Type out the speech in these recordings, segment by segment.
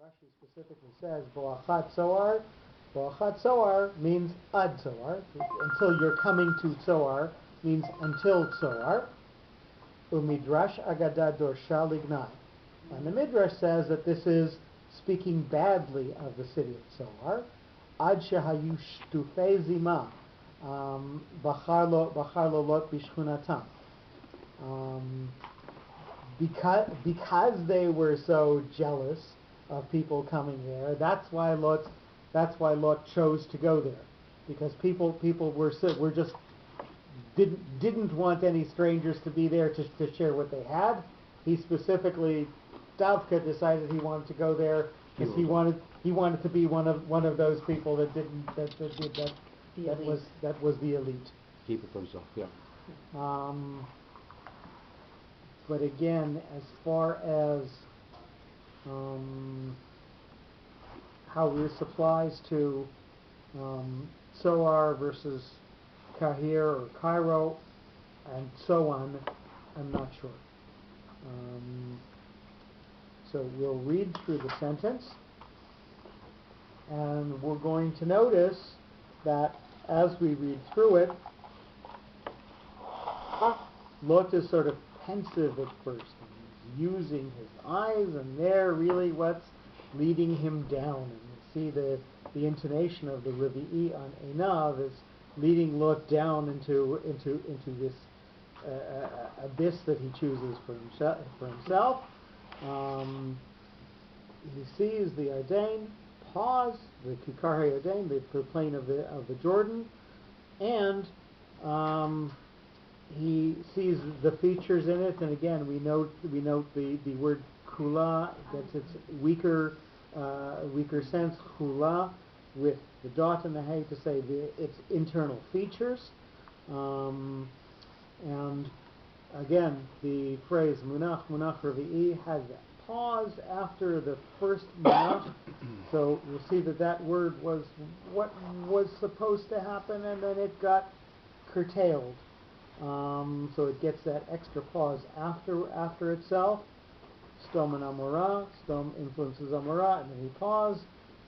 Rashi specifically says Bo'achat Tzoar. Bo'achat Tzoar means ad Tzoar. Until you're coming to Tzoar means until Tzoar. Umidrash Agada Dorsha Lignai. And the Midrash says that this is speaking badly of the city of Tzoar. Ad shehayu shtufei zima bachar lo lot bishchunatam. Because they were so jealous of people coming there, that's why Lot chose to go there, because people were just didn't want any strangers to be there to share what they had. He specifically, Davka decided he wanted to go there because he wanted to be one of those people that was the elite. Keep it for himself, yeah. But again, as far as how this applies to Tzoar versus Kahir or Cairo and so on, I'm not sure. So we'll read through the sentence, and we're going to notice that as we read through it, Lot is sort of pensive at first, and he's using his eyes, and they're really what's leading him down. And you see the intonation of the Revi'i on Einav is leading Lot down into this abyss that he chooses for himself. He sees the Yarden, pause, the Kikar HaYarden, the plain of the Jordan, and he sees the features in it, and again we note the word kula, that's its weaker sense, kula, with the dot and the hay to say its internal features, and again the phrase munach revi'i has that pause after the first munach, so you'll see that word was what was supposed to happen, and then it got curtailed. So it gets that extra pause after itself. Stom and Amorah. Stom influences Amorah, and then we pause.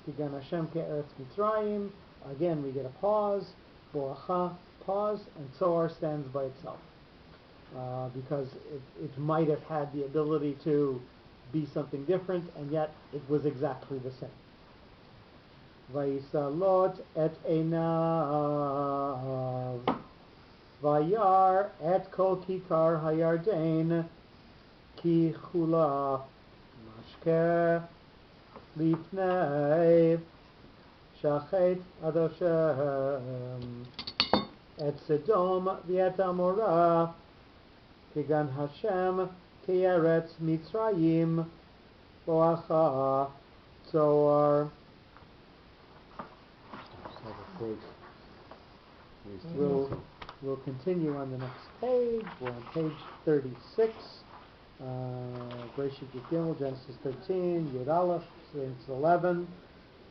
Kigan Hashem ke'eretz Mitzrayim. Again, we get a pause. Bo'acha, pause, and Tzoar stands by itself. Because it might have had the ability to be something different, and yet it was exactly the same. Vayisa Lot et Einav. Vayar et kol kikar hayarden ki chula mashke lifnei shachet adoshem et Sedom v'et Amorah kigan Hashem ke'eretz Mitzrayim bo'acha Tzoar. We'll continue on the next page. We're on page 36. Bereshit Yud Genesis 13, Yud Aleph, Genesis 11.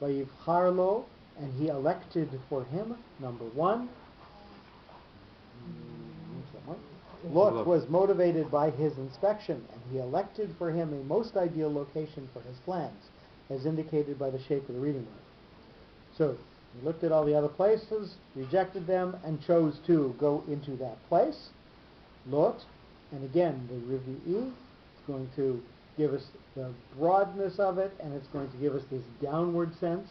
Vayivchar lo, and he elected for him, number one. Lot was motivated by his inspection, and he elected for him a most ideal location for his plans, as indicated by the shape of the reading mark. So, he looked at all the other places, rejected them, and chose to go into that place, Lot. And again, the Revi'i is going to give us the broadness of it, and it's going to give us this downward sense.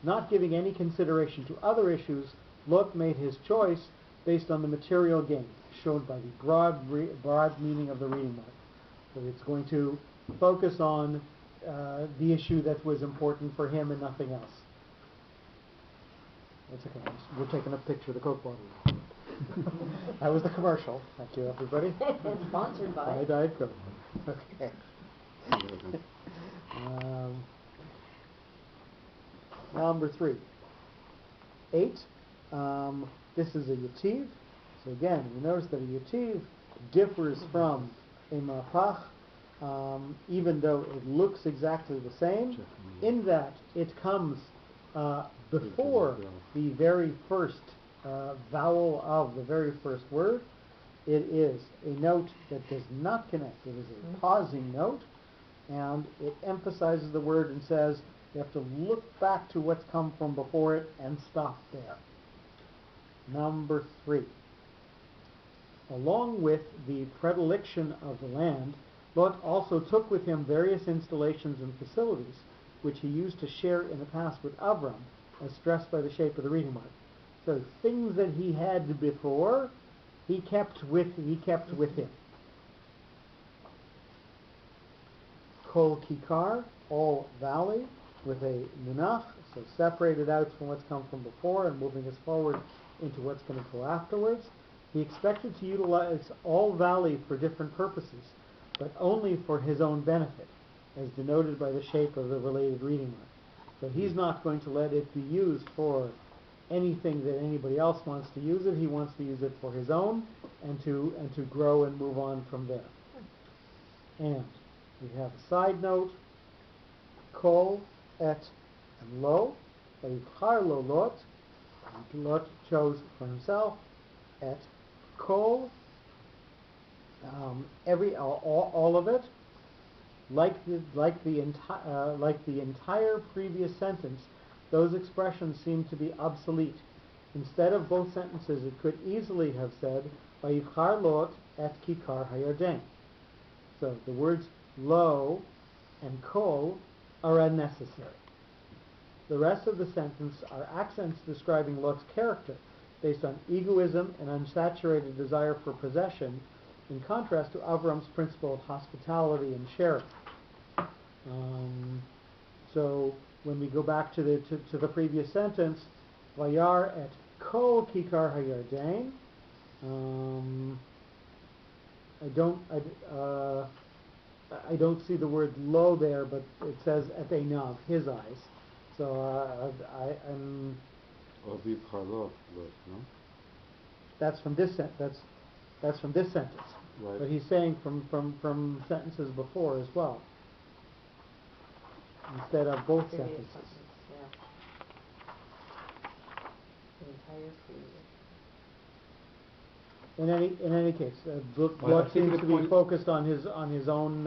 Not giving any consideration to other issues, Lot made his choice based on the material gain, shown by the broad meaning of the reading mark. So it's going to focus on the issue that was important for him and nothing else. That's okay. We're taking a picture of the Coke bottle. That was the commercial. Thank you, everybody. Sponsored by Diet Coke. Okay. Number 3. 8. This is a yativ. So again, we notice that a yativ differs from a mapach, even though it looks exactly the same, in that it comes before the very first vowel of the very first word. It is a note that does not connect. It is a pausing note, and it emphasizes the word and says you have to look back to what's come from before it and stop there. Number 3. Along with the predilection of the land, Lot also took with him various installations and facilities which he used to share in the past with Avram, as stressed by the shape of the reading mark. So things that he had before, he kept with him. Kol Kikar, all valley, with a nunach, so separated out from what's come from before and moving us forward into what's going to go afterwards. He expected to utilize all valley for different purposes, but only for his own benefit, as denoted by the shape of the related reading mark. So he's not going to let it be used for anything that anybody else wants to use it. He wants to use it for his own and to grow and move on from there. And we have a side note, Kol, Et, and Lo. Vayibchar lo Lot. Lot chose for himself. Et, Kol, all of it. Like the entire previous sentence, those expressions seem to be obsolete. Instead of both sentences, it could easily have said, Vayibchar Lot et Kikar HaYarden. So the words lo and kol are unnecessary. The rest of the sentence are accents describing Lot's character based on egoism and unsaturated desire for possession, in contrast to Avram's principle of hospitality and sharing. So when we go back to the previous sentence, Vayar et kol kikar hayarden, I don't see the word lo there, but it says et einav, his eyes. So I'm. No? That's from this that's from this sentence. Right. But he's saying from sentences before as well, instead of both sentences. Yeah. The entire previous. In any case, Lot seems to be focused on his own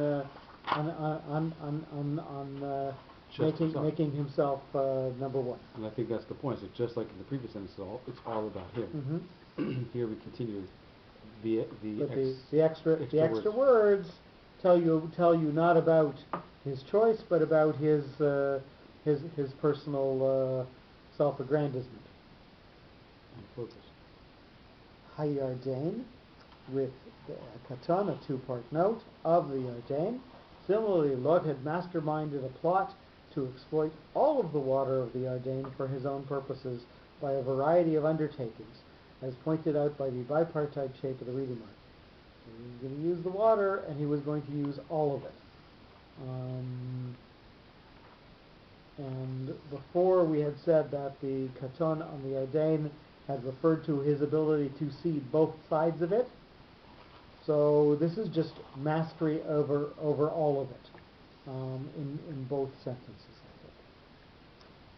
making himself number one. And I think that's the point. So just like in the previous sentence, it's all about him. Mm-hmm. Here we continue. The extra words tell you not about his choice, but about his personal self-aggrandizement. And focus. Hayarden, with the Katan, a two-part note of the Yarden. Similarly, Lot had masterminded a plot to exploit all of the water of the Yarden for his own purposes by a variety of undertakings, as pointed out by the bipartite shape of the reading mark. So he was going to use the water, and he was going to use all of it. And before we had said that the Katan on the Yarden had referred to his ability to see both sides of it. So this is just mastery over all of it in both sentences,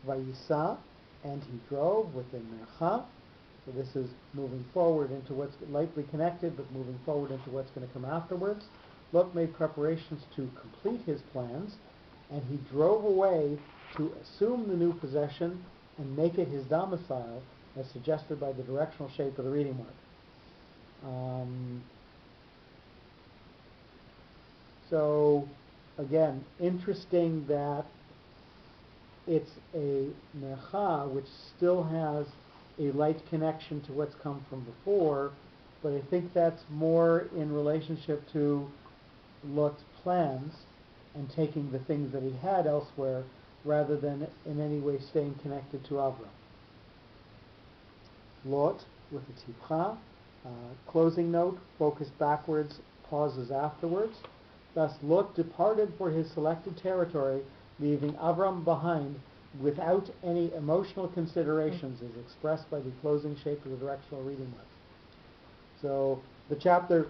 I think. Vayisa, and he drove within Mercha. So this is moving forward into what's lightly connected, but moving forward into what's going to come afterwards. Lot made preparations to complete his plans, and he drove away to assume the new possession and make it his domicile, as suggested by the directional shape of the reading mark. So, again, interesting that it's a Mercha which still has a light connection to what's come from before, but I think that's more in relationship to Lot's plans and taking the things that he had elsewhere rather than in any way staying connected to Avram. Lot with a tipcha, closing note, focus backwards, pauses afterwards. Thus Lot departed for his selected territory, leaving Avram behind without any emotional considerations, as expressed by the closing shape of the directional reading mark. So the chapter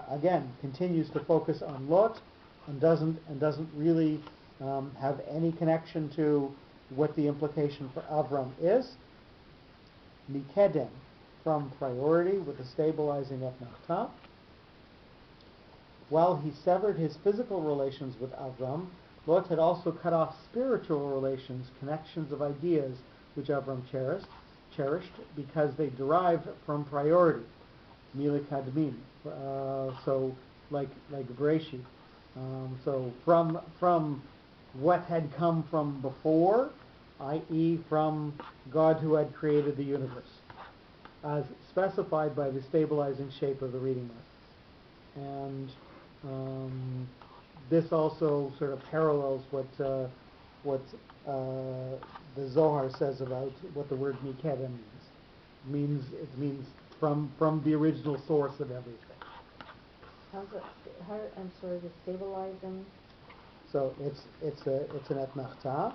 again continues to focus on Lot and doesn't really have any connection to what the implication for Avram is. Mikedem, from priority with the stabilizing of Nachta. while he severed his physical relations with Avram, Lot had also cut off spiritual relations, connections of ideas which Avram cherished because they derived from priority, milikadmin. So like Bereshit. So from what had come from before, i.e. from God who had created the universe, as specified by the stabilizing shape of the reading mark. And this also sort of parallels what the Zohar says about what the word Mikedem means. It means from the original source of everything. I'm sorry, to stabilize them. So it's an etnachta.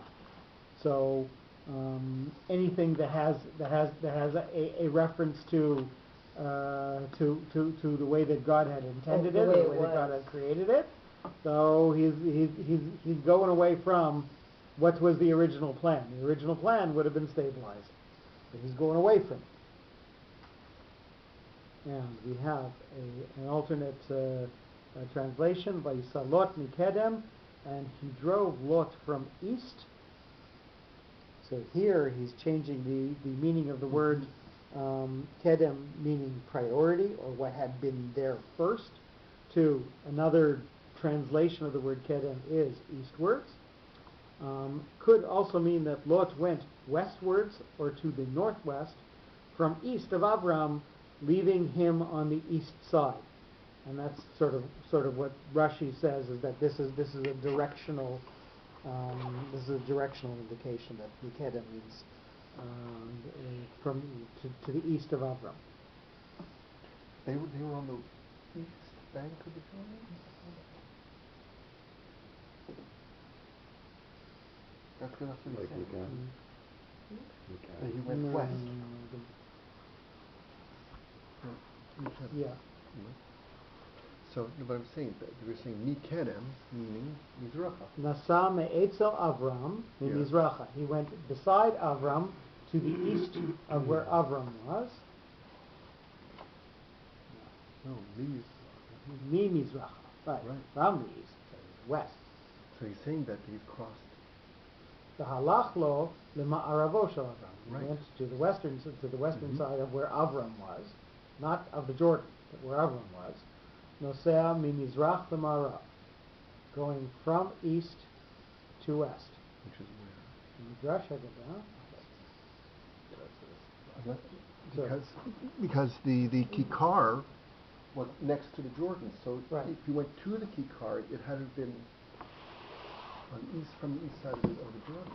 So anything that has a reference to the way that God had intended it, the way that God had created it. So he's going away from what was the original plan. The original plan would have been stabilizing, but he's going away from it. And we have an alternate translation by Lot Mikedem, and he drove Lot from east. So here he's changing the meaning of the word kedem, meaning priority, or what had been there first, to another translation of the word kedem is eastwards. Could also mean that Lot went westwards or to the northwest from east of Avram, leaving him on the east side. And that's sort of what Rashi says, is that this is a directional indication that Mikedem means from to the east of Avram. They were on the east bank of the Jordan? That's what he said. And he went west. Yeah. So, but I'm saying that we're saying Mikedem, meaning Mizracha. Nasa me'etzel Avram Mizracha. He went beside Avram to the east of where Avram was. No, Mizracha. Right. From the east, west. So he's saying that he's crossed. The halach lo lema'aravo shel Avram. He went to the western side of where Avram was, not of the Jordan, but where Avram was. Nosea mimizrach lema'arav, going from east to west. Which is where? Midrash Haggadah. Because the Kikar was next to the Jordan, so right. If you went to the Kikar, it had to have been from the east side of the Jordan,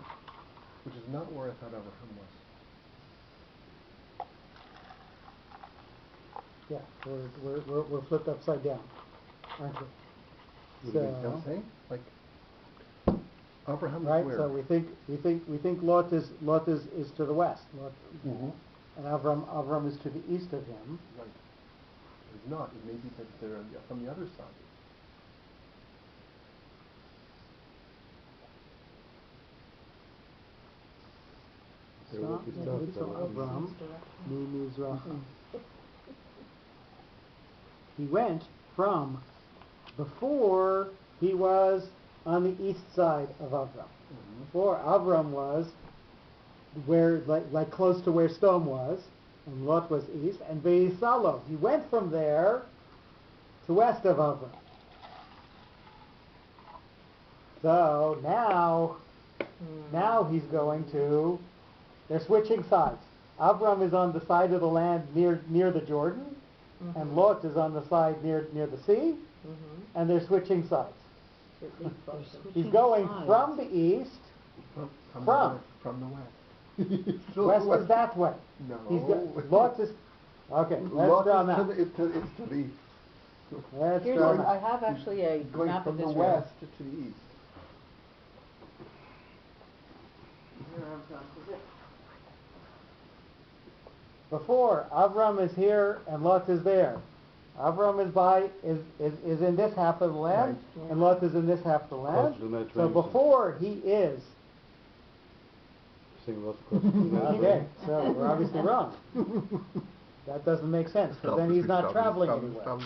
which is not where I thought Abraham was. Yeah, we're flipped upside down, aren't we? You know what I'm saying? Like Abraham is right. where? So we think Lot is to the west, and Avram is to the east of him. Right. It's not. It may be that they're from the other side. Avram Mizracha. He went from before he was on the east side of Avram. Before Avram was where like close to where Sodom was, and Lot was east, and Ve'isalo. He went from there to west of Avram. So now he's going to. They're switching sides. Avram is on the side of the land near the Jordan, and Lot is on the side near the sea, and they're switching sides. He's going from the east, from the west. West is that way. No. Lot is okay. Let's draw now. It's to the east. Let's draw now. I have actually a Going map from of the Israel. west to the east. Before Avram is here and Lot is there. Avram is in this half of the land, right. and Lot is in this half of the land. So before he is. Okay, so we're obviously wrong. That doesn't make sense, because then he's not traveling anywhere.